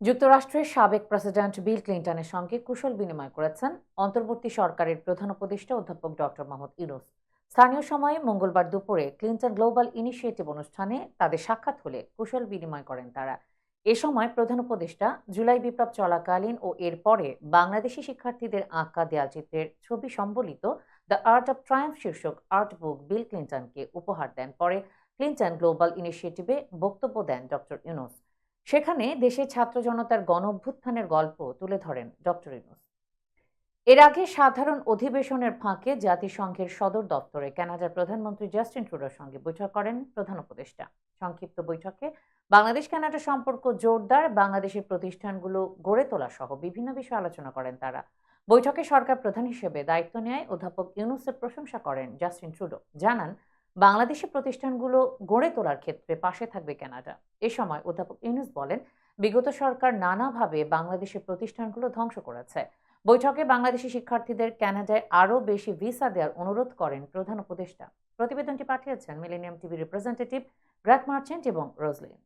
যুক্তরাষ্ট্রের সাবেক president Bill ক্লিন্টনের সঙ্গে কুশল বিনিময় করেছেন অন্তর্বর্তী সরকারের প্রধান উপদেষ্টা অধ্যাপক ডক্টর মোহাম্মদ ইউনূস। স্থানীয় সময়ে মঙ্গলবার দুপুরে ক্লিন্টন গ্লোবাল ইনিশিয়েটিভ অনুষ্ঠানে তাদের সাক্ষাৎ হলে কুশল বিনিময় করেন তারা। এ সময় প্রধান উপদেষ্টা জুলাই বিপ্লব চলাকালীন ও এরপরে বাংলাদেশি শিক্ষার্থীদের আঁকা দেয়ালচিত্রের ছবি সম্বলিত দ্য আর্ট অব ট্রায়াম্ফ শীর্ষক আর্ট বুক বিল ক্লিন্টনকে উপহার দেন। পরে ক্লিন্টন গ্লোবাল ইনিশিয়েটিভে বক্তব্য দেন ডক্টর ইউনূস। সেখানে দেশের ছাত্র জনতার গণ অভ্যুত্থানের গল্প তুলে ধরেন ডক্টর ইউনূস। এর আগে সাধারণ অধিবেশনের ফাঁকে জাতিসংঘের সদর দপ্তরে কানাডার প্রধানমন্ত্রী জাস্টিন ট্রুডোর সঙ্গে বৈঠক করেন প্রধান উপদেষ্টা। সংক্ষিপ্ত বৈঠকে বাংলাদেশ কানাডা সম্পর্ক জোরদার, বাংলাদেশের প্রতিষ্ঠানগুলো গড়ে তোলা সহ বিভিন্ন বিষয়ে আলোচনা করেন তারা। বৈঠকে সরকার প্রধান হিসেবে দায়িত্ব নেয় অধ্যাপক ইউনূসের প্রশংসা করেন জাস্টিন ট্রুডো। জানান, বাংলাদেশি প্রতিষ্ঠানগুলো গড়ে তোলার ক্ষেত্রে পাশে থাকবে কানাডা। এ সময় অধ্যাপক ইউনূস বলেন, বিগত সরকার নানাভাবে বাংলাদেশের প্রতিষ্ঠানগুলো ধ্বংস করেছে। বৈঠকে বাংলাদেশি শিক্ষার্থীদের কানাডায় আরও বেশি ভিসা দেওয়ার অনুরোধ করেন প্রধান উপদেষ্টা। প্রতিবেদনটি পাঠিয়েছেন millennium TV representative Greg Merchant এবং রোজলিন।